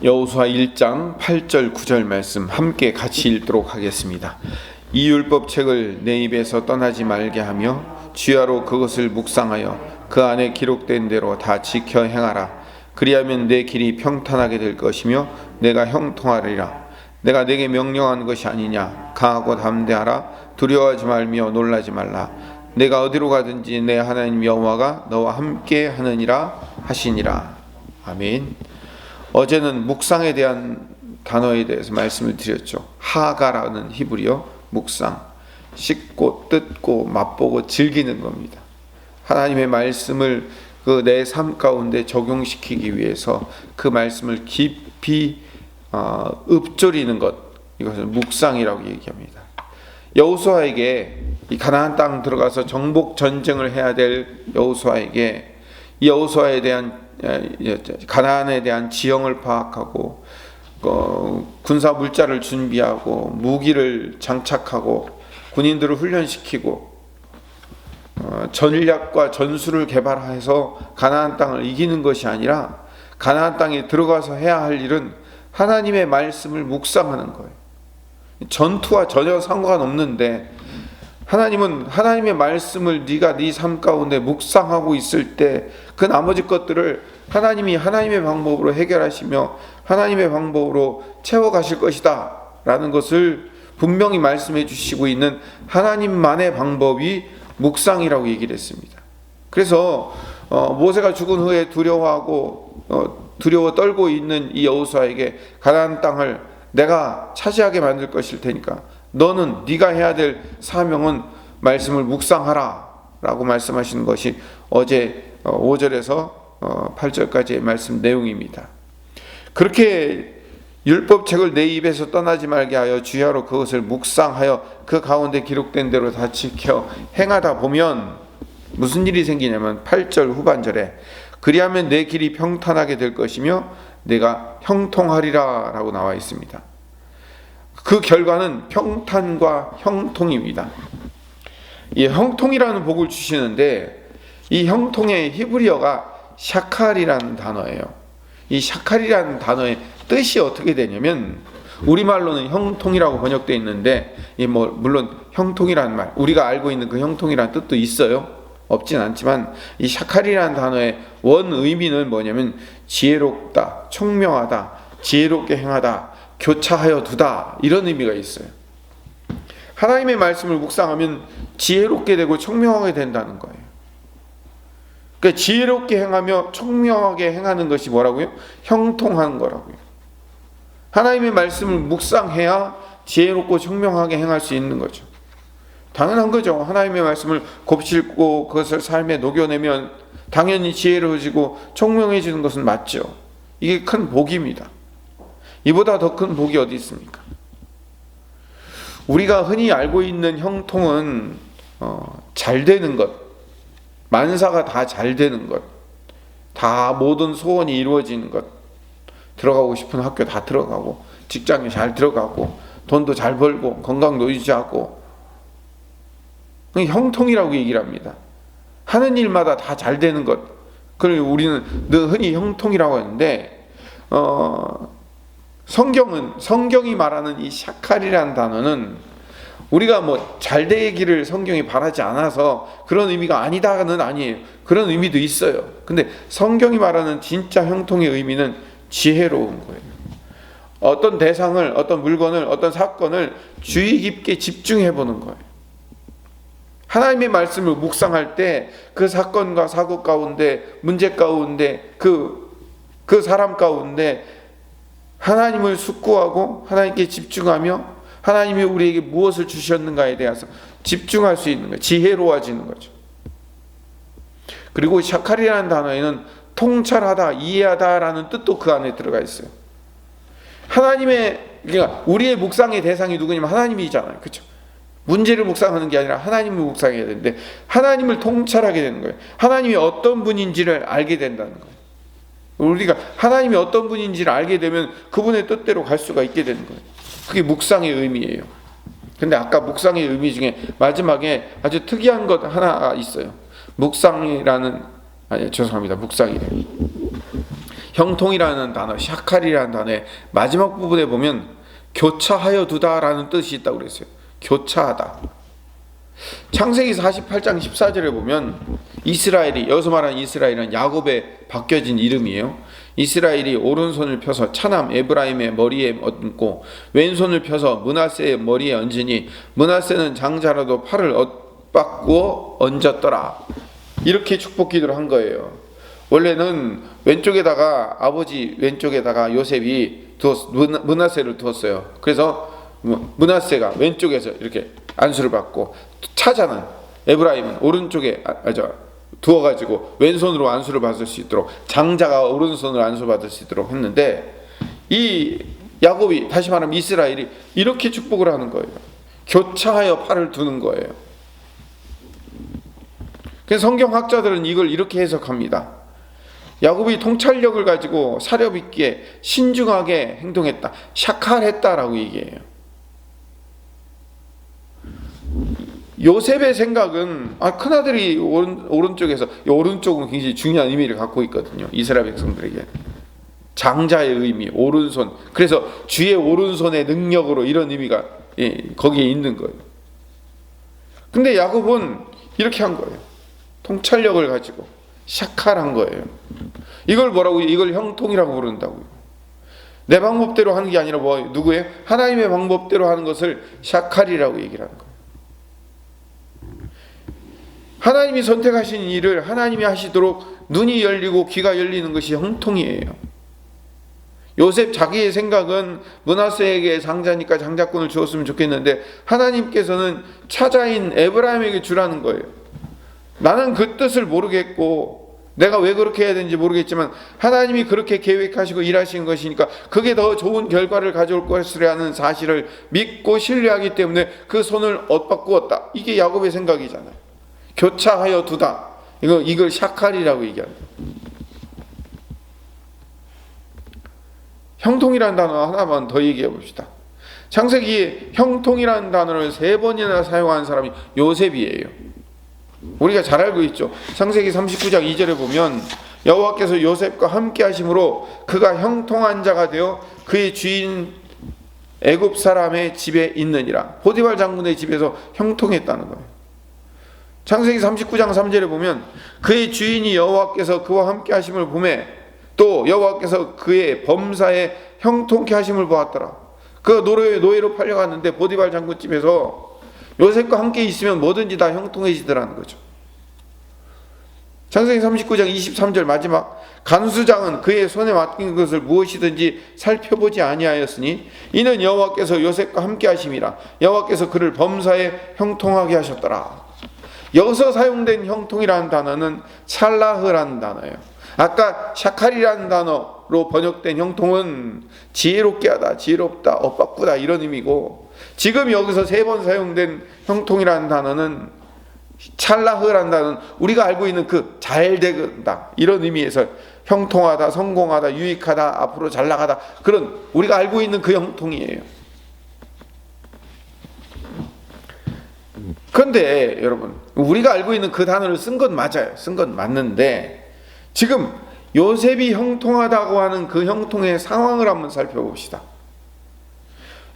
여호수아 1장 8절 9절 말씀 함께 같이 읽도록 하겠습니다. 이 율법책을 내 입에서 떠나지 말게 하며 주야로 그것을 묵상하여 그 안에 기록된 대로 다 지켜 행하라. 그리하면 내 길이 평탄하게 될 것이며 내가 형통하리라. 내가 내게 명령한 것이 아니냐. 강하고 담대하라. 두려워하지 말며 놀라지 말라. 내가 어디로 가든지 내 하나님 여호와가 너와 함께 하느니라 하시니라. 아멘. 어제는 묵상에 대한 단어에 대해서 말씀을 드렸죠. 하가라는 히브리어 묵상, 씹고 뜯고 맛보고 즐기는 겁니다. 하나님의 말씀을 그 내 삶 가운데 적용시키기 위해서 그 말씀을 깊이 읊조리는 것, 이것을 묵상이라고 얘기합니다. 여호수아에게 이 가나안 땅 들어가서 정복 전쟁을 해야 될 여호수아에게 이 여호수아에 대한 가나안에 대한 지형을 파악하고 군사 물자를 준비하고 무기를 장착하고 군인들을 훈련시키고 전략과 전술을 개발해서 가나안 땅을 이기는 것이 아니라 가나안 땅에 들어가서 해야 할 일은 하나님의 말씀을 묵상하는 거예요. 전투와 전혀 상관없는데 하나님은 하나님의 말씀을 네가 네 삶 가운데 묵상하고 있을 때 그 나머지 것들을 하나님이 하나님의 방법으로 해결하시며 하나님의 방법으로 채워가실 것이다 라는 것을 분명히 말씀해 주시고 있는 하나님만의 방법이 묵상이라고 얘기를 했습니다. 그래서 모세가 죽은 후에 두려워 떨고 있는 이 여호수아에게 가나안 땅을 내가 차지하게 만들 것일 테니까 너는 네가 해야 될 사명은 말씀을 묵상하라 라고 말씀하시는 것이 어제 5절에서 8절까지의 말씀 내용입니다. 그렇게 율법책을 내 입에서 떠나지 말게 하여 주야로 그것을 묵상하여 그 가운데 기록된 대로 다 지켜 행하다 보면 무슨 일이 생기냐면 8절 후반절에 그리하면 내 길이 평탄하게 될 것이며 내가 형통하리라 라고 나와 있습니다. 그 결과는 평탄과 형통입니다. 이 형통이라는 복을 주시는데 이 형통의 히브리어가 샤칼이라는 단어예요. 이 샤칼이라는 단어의 뜻이 어떻게 되냐면 우리말로는 형통이라고 번역되어 있는데 물론 형통이라는 말 우리가 알고 있는 그 형통이라는 뜻도 있어요. 없진 않지만 이 샤칼이라는 단어의 원 의미는 뭐냐면 지혜롭다, 총명하다, 지혜롭게 행하다, 교차하여 두다 이런 의미가 있어요. 하나님의 말씀을 묵상하면 지혜롭게 되고 총명하게 된다는 거예요. 그러니까 지혜롭게 행하며 총명하게 행하는 것이 뭐라고요? 형통한 거라고요. 하나님의 말씀을 묵상해야 지혜롭고 총명하게 행할 수 있는 거죠. 당연한 거죠. 하나님의 말씀을 곱씹고 그것을 삶에 녹여내면 당연히 지혜로워지고 총명해지는 것은 맞죠. 이게 큰 복입니다. 이보다 더 큰 복이 어디 있습니까? 우리가 흔히 알고 있는 형통은 잘 되는 것, 만사가 다 잘 되는 것, 다 모든 소원이 이루어지는 것, 들어가고 싶은 학교 다 들어가고 직장에 잘 들어가고 돈도 잘 벌고 건강도 유지하고 형통이라고 얘기를 합니다. 하는 일마다 다 잘 되는 것, 그걸 우리는 늘 흔히 형통이라고 하는데 성경이 말하는 이 샤칼이라는 단어는 우리가 잘 되기를 성경이 바라지 않아서 그런 의미가 아니다는 아니에요. 그런 의미도 있어요. 근데 성경이 말하는 진짜 형통의 의미는 지혜로운 거예요. 어떤 대상을, 어떤 물건을, 어떤 사건을 주의 깊게 집중해 보는 거예요. 하나님의 말씀을 묵상할 때 그 사건과 사고 가운데, 문제 가운데, 그 사람 가운데 하나님을 숙고하고 하나님께 집중하며 하나님이 우리에게 무엇을 주셨는가에 대해서 집중할 수 있는 거예요. 지혜로워지는 거죠. 그리고 샤칼이라는 단어에는 통찰하다, 이해하다라는 뜻도 그 안에 들어가 있어요. 그러니까 우리의 묵상의 대상이 누구냐면 하나님이잖아요. 그렇죠? 문제를 묵상하는 게 아니라 하나님을 묵상해야 되는데 하나님을 통찰하게 되는 거예요. 하나님이 어떤 분인지를 알게 된다는 거예요. 우리가 하나님이 어떤 분인지를 알게 되면 그분의 뜻대로 갈 수가 있게 되는 거예요. 그게 묵상의 의미예요. 근데 아까 묵상의 의미 중에 마지막에 아주 특이한 것 하나가 있어요. 묵상이래. 형통이라는 단어, 샤칼이라는 단어의 마지막 부분에 보면 교차하여 두다라는 뜻이 있다고 그랬어요. 교차하다. 창세기 48장 14절에 보면 이스라엘이, 여기서 말하는 이스라엘은 야곱의 바뀌어진 이름이에요. 이스라엘이 오른손을 펴서 차남 에브라임의 머리에 얹고 왼손을 펴서 므낫세의 머리에 얹으니 므낫세는 장자라도 팔을 엇바꾸어 얹었더라. 이렇게 축복 기도를 한 거예요. 원래는 왼쪽에다가, 아버지 왼쪽에다가 요셉이 므낫세를 두었어요. 그래서 므낫세가 왼쪽에서 이렇게 안수를 받고, 차자는 에브라임은 오른쪽에 두어가지고 왼손으로 안수를 받을 수 있도록, 장자가 오른손으로 안수 받을 수 있도록 했는데, 이 야곱이, 다시 말하면 이스라엘이 이렇게 축복을 하는 거예요. 교차하여 팔을 두는 거예요. 그래서 성경학자들은 이걸 이렇게 해석합니다. 야곱이 통찰력을 가지고 사력 있게 신중하게 행동했다, 샤칼했다라고 얘기해요. 요셉의 생각은 큰아들이 오른쪽에서, 오른쪽은 굉장히 중요한 의미를 갖고 있거든요. 이스라엘 백성들에게 장자의 의미, 오른손, 그래서 주의 오른손의 능력으로, 이런 의미가 거기에 있는 거예요. 근데 야곱은 이렇게 한 거예요. 통찰력을 가지고 샤칼한 거예요. 이걸 뭐라고, 이걸 형통이라고 부른다고요. 내 방법대로 하는 게 아니라 누구예요? 하나님의 방법대로 하는 것을 샤칼이라고 얘기를 하는 거예요. 하나님이 선택하신 일을 하나님이 하시도록 눈이 열리고 귀가 열리는 것이 형통이에요. 요셉 자기의 생각은 므낫세에게 장자니까 장자권을 주었으면 좋겠는데, 하나님께서는 차자인 에브라임에게 주라는 거예요. 나는 그 뜻을 모르겠고 내가 왜 그렇게 해야 되는지 모르겠지만 하나님이 그렇게 계획하시고 일하신 것이니까 그게 더 좋은 결과를 가져올 것이라는 사실을 믿고 신뢰하기 때문에 그 손을 엇바꾸었다. 이게 야곱의 생각이잖아요. 교차하여 두다, 이걸 샤칼이라고 얘기합니다. 형통이라는 단어 하나만 더 얘기해 봅시다. 창세기에 형통이라는 단어를 3번이나 사용한 사람이 요셉이에요. 우리가 잘 알고 있죠. 창세기 39장 2절에 보면 여호와께서 요셉과 함께 하심으로 그가 형통한 자가 되어 그의 주인 애굽 사람의 집에 있느니라. 보디발 장군의 집에서 형통했다는 거예요. 창세기 39장 3절에 보면 그의 주인이 여호와께서 그와 함께 하심을 보매 또 여호와께서 그의 범사에 형통케 하심을 보았더라. 그 노예로 팔려갔는데 보디발 장군 집에서 요셉과 함께 있으면 뭐든지 다 형통해지더라는 거죠. 창세기 39장 23절 마지막, 간수장은 그의 손에 맡긴 것을 무엇이든지 살펴보지 아니하였으니 이는 여호와께서 요셉과 함께 하심이라. 여호와께서 그를 범사에 형통하게 하셨더라. 여기서 사용된 형통이라는 단어는 찰라흐라는 단어예요. 아까 샤칼이라는 단어로 번역된 형통은 지혜롭게 하다, 지혜롭다, 엇바꾸다, 이런 의미고, 지금 여기서 3번 사용된 형통이라는 단어는 찰라흐라는 단어는 우리가 알고 있는 그 잘되다, 이런 의미에서 형통하다, 성공하다, 유익하다, 앞으로 잘 나가다, 그런 우리가 알고 있는 그 형통이에요. 그런데 여러분, 우리가 알고 있는 그 단어를 쓴 건 맞아요. 쓴 건 맞는데 지금 요셉이 형통하다고 하는 그 형통의 상황을 한번 살펴봅시다.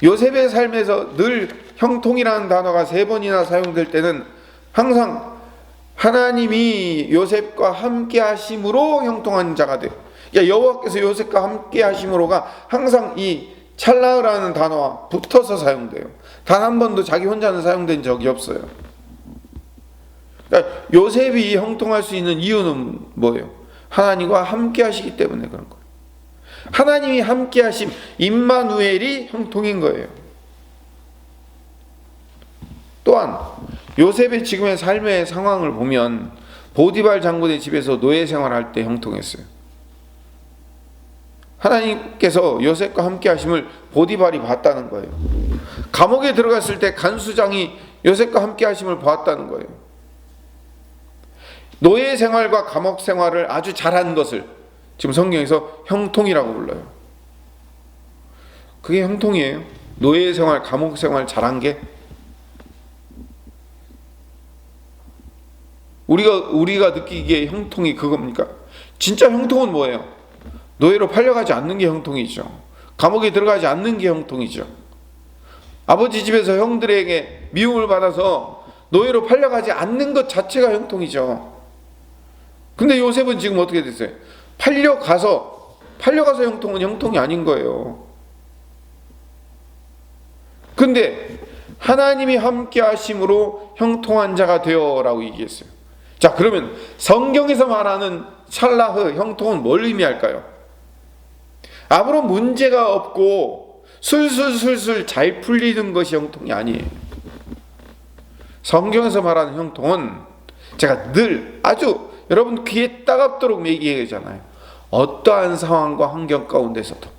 요셉의 삶에서 늘 형통이라는 단어가 3번이나 사용될 때는 항상 하나님이 요셉과 함께 하심으로 형통한 자가 돼요. 그러니까 여호와께서 요셉과 함께 하심으로가 항상 이 찰라라는 단어와 붙어서 사용돼요. 단 한 번도 자기 혼자는 사용된 적이 없어요. 그러니까 요셉이 형통할 수 있는 이유는 뭐예요? 하나님과 함께 하시기 때문에 그런 거예요. 하나님이 함께 하심, 임마누엘이 형통인 거예요. 또한 요셉의 지금의 삶의 상황을 보면 보디발 장군의 집에서 노예 생활할 때 형통했어요. 하나님께서 요셉과 함께 하심을 보디발이 봤다는 거예요. 감옥에 들어갔을 때 간수장이 요셉과 함께 하심을 보았다는 거예요. 노예 생활과 감옥 생활을 아주 잘한 것을 지금 성경에서 형통이라고 불러요. 그게 형통이에요. 노예 생활, 감옥 생활 잘한 게. 우리가 느끼기에 형통이 그겁니까? 진짜 형통은 뭐예요? 노예로 팔려가지 않는 게 형통이죠. 감옥에 들어가지 않는 게 형통이죠. 아버지 집에서 형들에게 미움을 받아서 노예로 팔려가지 않는 것 자체가 형통이죠. 근데 요셉은 지금 어떻게 됐어요? 팔려가서 형통은 형통이 아닌 거예요. 근데 하나님이 함께 하심으로 형통한 자가 되어라고 얘기했어요. 자, 그러면 성경에서 말하는 샬라흐 형통은 뭘 의미할까요? 아무런 문제가 없고 술술술술 잘 풀리는 것이 형통이 아니에요. 성경에서 말하는 형통은 제가 늘 아주 여러분 귀에 따갑도록 얘기하잖아요. 어떠한 상황과 환경 가운데서도,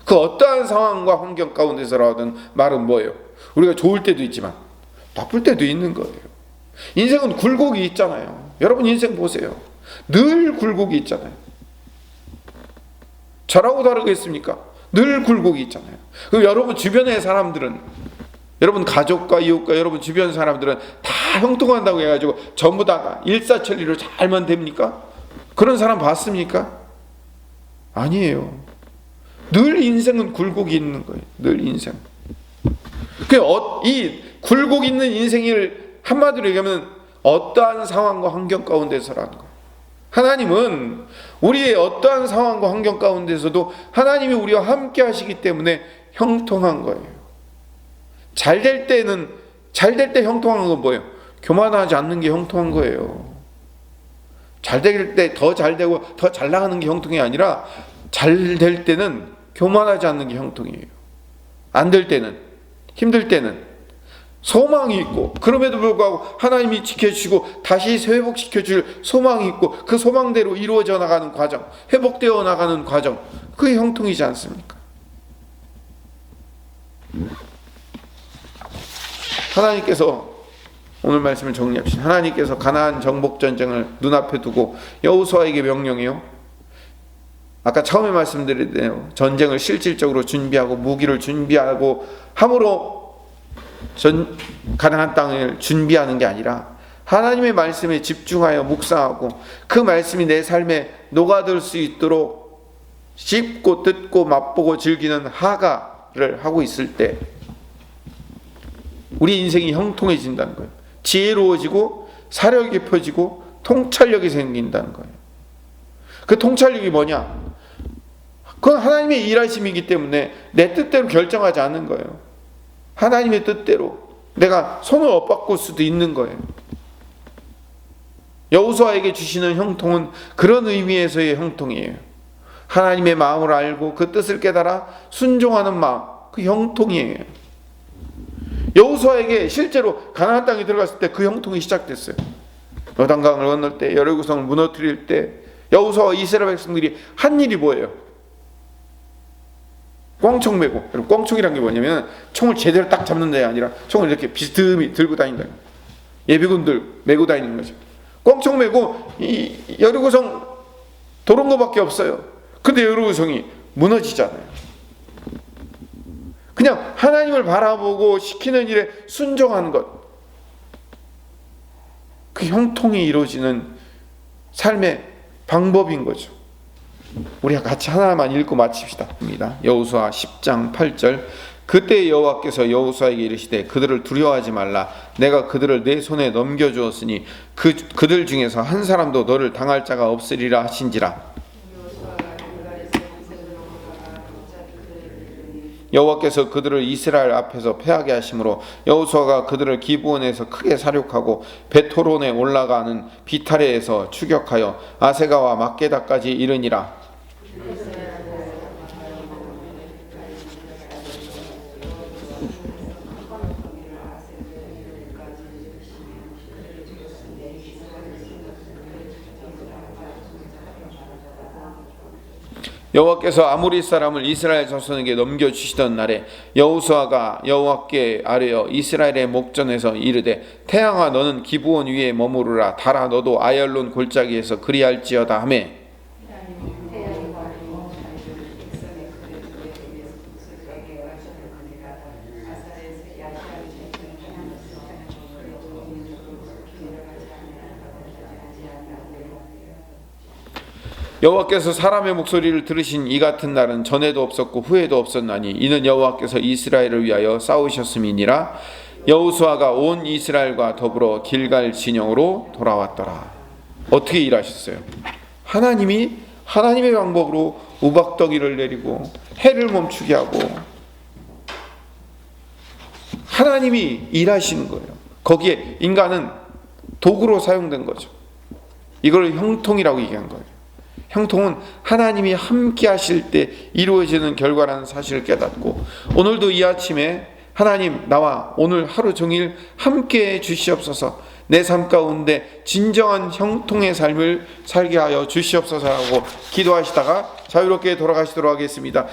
그 어떠한 상황과 환경 가운데서라든 말은 뭐예요? 우리가 좋을 때도 있지만 나쁠 때도 있는 거예요. 인생은 굴곡이 있잖아요. 여러분 인생 보세요. 늘 굴곡이 있잖아요. 저라고 다르겠습니까? 늘 굴곡이 있잖아요. 그럼 여러분 주변의 사람들은, 여러분 가족과 이웃과 여러분 주변 사람들은 다 형통한다고 해가지고 전부 다 일사천리로 잘만 됩니까? 그런 사람 봤습니까? 아니에요. 늘 인생은 굴곡이 있는 거예요. 늘 인생. 이 굴곡 있는 인생을 한마디로 얘기하면 어떠한 상황과 환경 가운데서라는 거예요. 하나님은 우리의 어떠한 상황과 환경 가운데서도 하나님이 우리와 함께 하시기 때문에 형통한 거예요. 잘 될 때 형통한 건 뭐예요? 교만하지 않는 게 형통한 거예요. 잘 될 때 더 잘 되고 더 잘 나가는 게 형통이 아니라 잘 될 때는 교만하지 않는 게 형통이에요. 안 될 때는, 힘들 때는 소망이 있고, 그럼에도 불구하고 하나님이 지켜주시고 다시 회복시켜줄 소망이 있고, 그 소망대로 이루어져 나가는 과정, 회복되어 나가는 과정, 그게 형통이지 않습니까? 하나님께서, 오늘 말씀을 정리합시다. 하나님께서 가나안 정복 전쟁을 눈앞에 두고 여호수아에게 명령해요. 아까 처음에 말씀드렸네요. 전쟁을 실질적으로 준비하고 무기를 준비하고 함으로 가나안 땅을 준비하는 게 아니라 하나님의 말씀에 집중하여 묵상하고 그 말씀이 내 삶에 녹아들 수 있도록 씹고 듣고 맛보고 즐기는 하가를 하고 있을 때 우리 인생이 형통해진다는 거예요. 지혜로워지고 사력이 깊어지고 통찰력이 생긴다는 거예요. 그 통찰력이 뭐냐? 그건 하나님의 일하심이기 때문에 내 뜻대로 결정하지 않는 거예요. 하나님의 뜻대로 내가 손을 엇바꿀 수도 있는 거예요. 여호수아에게 주시는 형통은 그런 의미에서의 형통이에요. 하나님의 마음을 알고 그 뜻을 깨달아 순종하는 마음, 그 형통이에요. 여호수아에게 실제로 가나안 땅에 들어갔을 때 그 형통이 시작됐어요. 요단강을 건널 때, 여리고성을 무너뜨릴 때 여호수아와 이스라엘 백성들이 한 일이 뭐예요? 꽝총 메고, 꽝총이란 게 뭐냐면 총을 제대로 딱 잡는 게 아니라 총을 이렇게 비스듬히 들고 다닌다. 예비군들 메고 다니는 거죠. 꽝총 메고 이 여리고성 도는 것밖에 없어요. 근데 여리고성이 무너지잖아요. 그냥 하나님을 바라보고 시키는 일에 순종하는 것, 그 형통이 이루어지는 삶의 방법인 거죠. 우리가 같이 하나만 읽고 마칩시다. 여호수아 10장 8절. 그때 여호와께서 여호수아에게 이르시되 그들을 두려워하지 말라. 내가 그들을 내 손에 넘겨주었으니 그들 중에서 한 사람도 너를 당할 자가 없으리라 하신지라. 여호와께서 그들을 이스라엘 앞에서 패하게 하심으로 여호수아가 그들을 기브온에서 크게 사륙하고 베토론에 올라가는 비타레에서 추격하여 아세가와 막게다까지 이르니라. 여호와께서 아모리 사람을 이스라엘 자손에게 넘겨주시던 날에 여호수아가 여호와께 아뢰어 이스라엘의 목전에서 이르되 태양아 너는 기브온 위에 머무르라. 달아 너도 아얄론 골짜기에서 그리할지어다 하매 여호와께서 사람의 목소리를 들으신 이 같은 날은 전에도 없었고 후에도 없었나니 이는 여호와께서 이스라엘을 위하여 싸우셨음이니라. 여호수아가 온 이스라엘과 더불어 길갈 진영으로 돌아왔더라. 어떻게 일하셨어요? 하나님이 하나님의 방법으로 우박덩이를 내리고 해를 멈추게 하고 하나님이 일하시는 거예요. 거기에 인간은 도구로 사용된 거죠. 이걸 형통이라고 얘기한 거예요. 형통은 하나님이 함께 하실 때 이루어지는 결과라는 사실을 깨닫고, 오늘도 이 아침에 하나님 나와 오늘 하루 종일 함께 해 주시옵소서, 내 삶 가운데 진정한 형통의 삶을 살게 하여 주시옵소서라고 기도하시다가 자유롭게 돌아가시도록 하겠습니다.